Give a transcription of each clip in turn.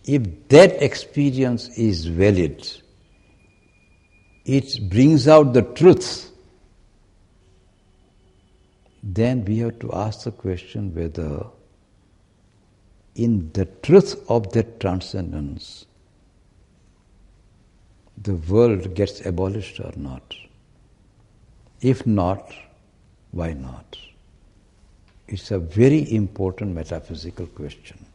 If that experience is valid, it brings out the truth, then we have to ask the question whether in the truth of that transcendence, the world gets abolished or not. If not, why not? It's a very important metaphysical question.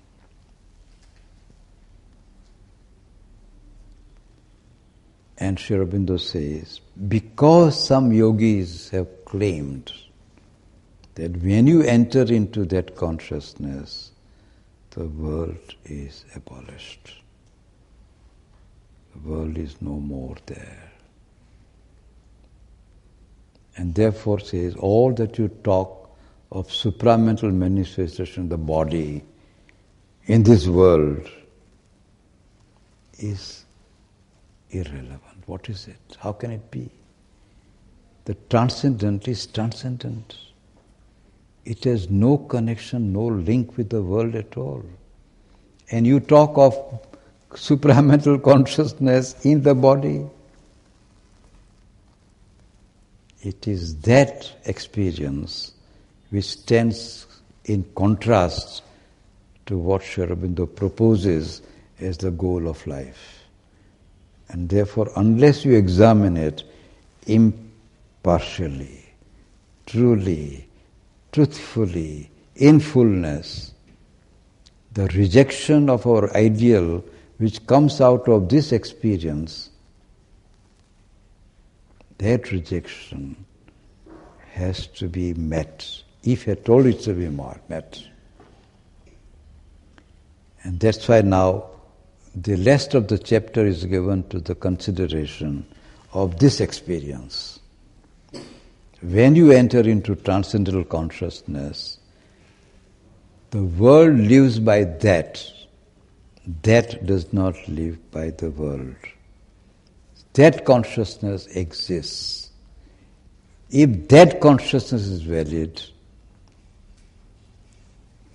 And Sri Aurobindo says, because some yogis have claimed that when you enter into that consciousness, the world is abolished. The world is no more there. And therefore says, all that you talk of supramental manifestation of the body in this world is irrelevant. What is it? How can it be? The transcendent is transcendent. It has no connection, no link with the world at all. And you talk of supramental consciousness in the body. It is that experience which stands in contrast to what Sri Aurobindo proposes as the goal of life. And therefore, unless you examine it impartially, truly, truthfully, in fullness, the rejection of our ideal which comes out of this experience, that rejection has to be met, if at all it's to be met. And that's why now the rest of the chapter is given to the consideration of this experience. When you enter into transcendental consciousness, the world lives by that. That does not live by the world. That consciousness exists. If that consciousness is valid,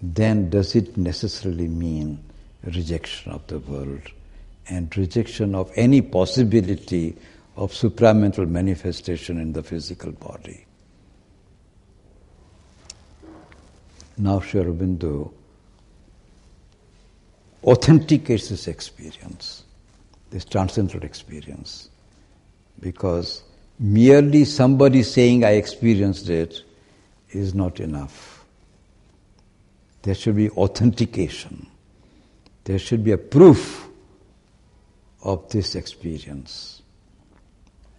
then does it necessarily mean rejection of the world and rejection of any possibility of supramental manifestation in the physical body? Now Sri Aurobindo authenticates this experience, this transcendental experience, because merely somebody saying I experienced it is not enough. There should be authentication. There should be a proof of this experience.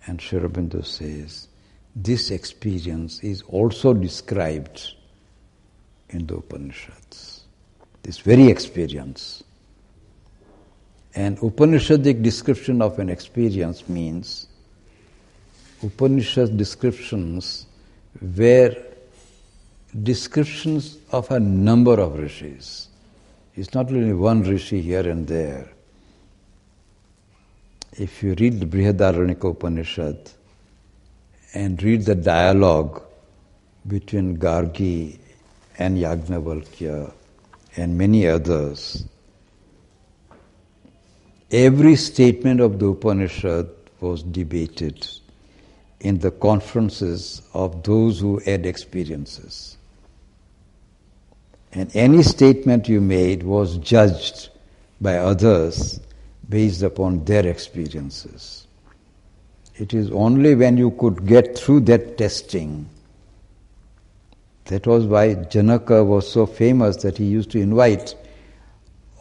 And Sri Aurobindo says, this experience is also described in the Upanishads. This very experience. And Upanishadic description of an experience means Upanishad descriptions were descriptions of a number of rishis. It's not only one rishi here and there. If you read the Brihadaranyaka Upanishad and read the dialogue between Gargi and Yajnavalkya and many others, every statement of the Upanishad was debated in the conferences of those who had experiences. And any statement you made was judged by others based upon their experiences. It is only when you could get through that testing. That was why Janaka was so famous, that he used to invite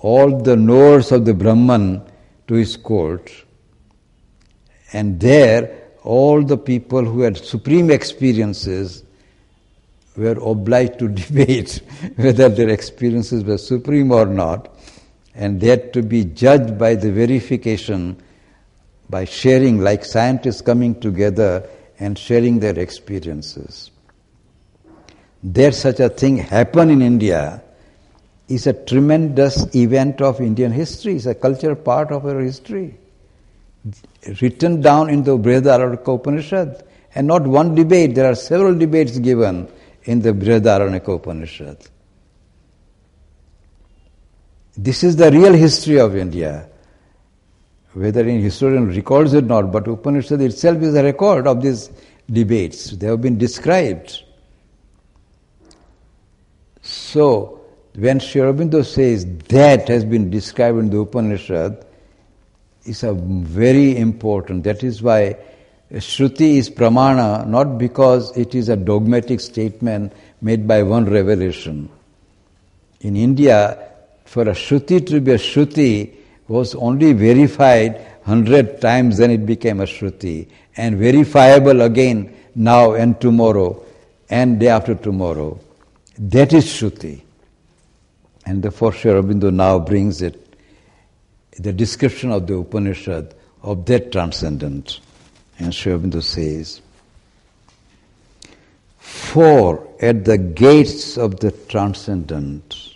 all the knowers of the Brahman to his court, and there all the people who had supreme experiences were obliged to debate whether their experiences were supreme or not, and they had to be judged by the verification, by sharing, like scientists coming together and sharing their experiences. That such a thing happen in India is a tremendous event of Indian history. It's a cultural part of our history. Written down in the Brihadaranyaka Upanishad. And not one debate, there are several debates given in the Brihadaranyaka Upanishad. This is the real history of India. Whether in historian records it or not, but Upanishad itself is a record of these debates. They have been described. So, when Sri Aurobindo says that has been described in the Upanishad, it's a very important. That is why Shruti is pramana, not because it is a dogmatic statement made by one revelation. In India, for a Shruti to be a Shruti was only verified 100 times, then it became a Shruti, and verifiable again now and tomorrow and day after tomorrow. That is Shruti. And therefore Sri Aurobindo now brings it, the description of the Upanishad, of that transcendent. And Sri Aurobindo says, for at the gates of the transcendent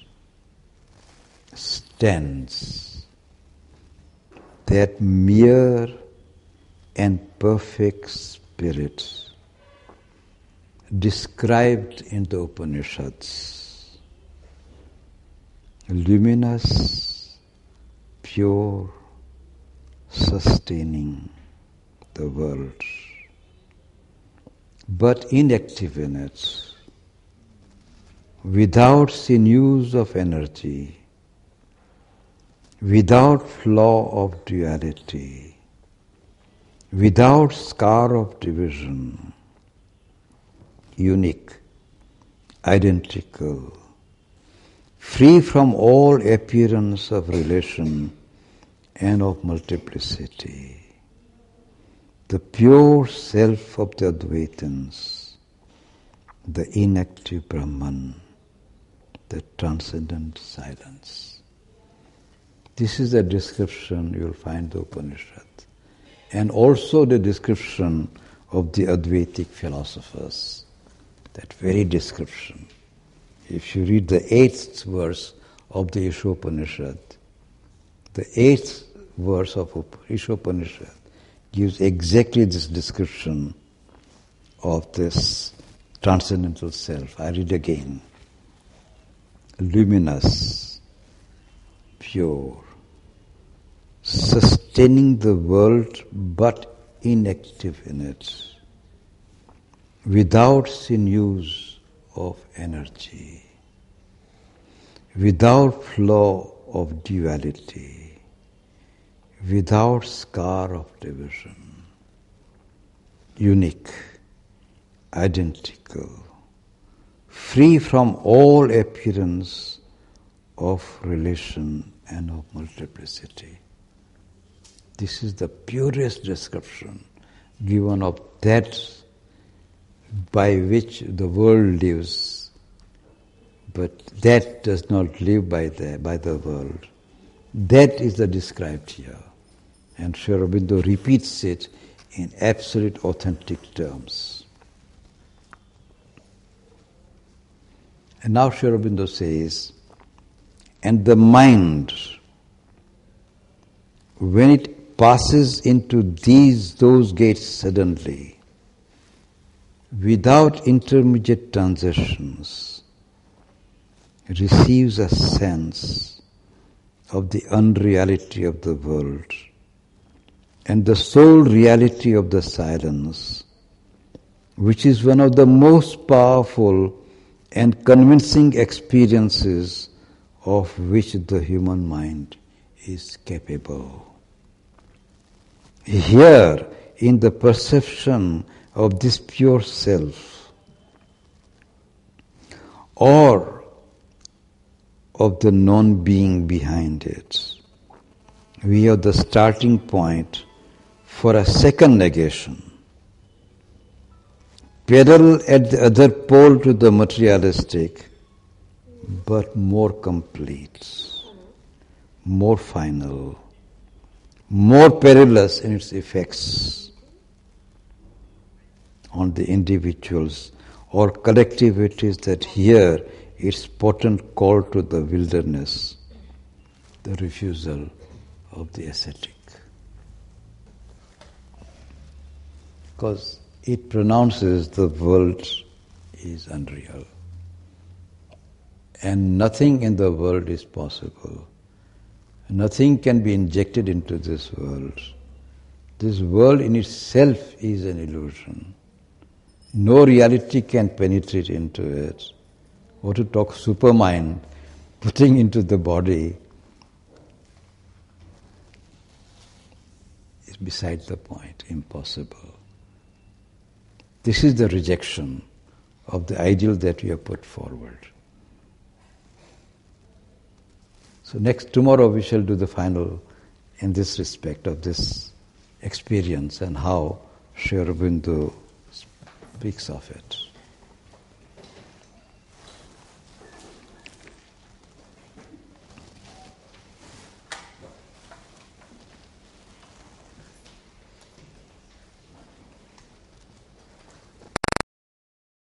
stands that mere and perfect spirit described in the Upanishads, luminous, pure, sustaining the world, but inactive in it, without sinews of energy, without flaw of duality, without scar of division, unique, identical, free from all appearance of relation and of multiplicity, the pure self of the Advaitins, the inactive Brahman, the transcendent silence. This is the description you will find in the Upanishad, and also the description of the Advaitic philosophers. That very description. If you read the 8th verse of the Ishopanishad, the 8th verse of Ishopanishad gives exactly this description of this transcendental self. I read again. Luminous, pure, sustaining the world but inactive in it, without sinews of energy, without flaw of duality, without scar of division, unique, identical, free from all appearance of relation and of multiplicity. This is the purest description given of that by which the world lives, but that does not live by the world. That is the described here. And Sri Aurobindo repeats it in absolute authentic terms. And now Sri Aurobindo says, and the mind, when it passes into those gates suddenly, without intermediate transitions, receives a sense of the unreality of the world and the sole reality of the silence, which is one of the most powerful and convincing experiences of which the human mind is capable. Here, in the perception of this pure self, or of the non-being behind it, we have the starting point for a second negation. Parallel at the other pole to the materialistic, but more complete, more final, more perilous in its effects on the individuals or collectivities that hear its potent call to the wilderness, the refusal of the ascetic. Because it pronounces the world is unreal. And nothing in the world is possible Nothing can be injected into this world. This world in itself is an illusion. No reality can penetrate into it. Or to talk supermind, putting into the body, is beside the point, impossible. This is the rejection of the ideal that we have put forward. So tomorrow we shall do the final in this respect of this experience and how Sri Aurobindo speaks of it.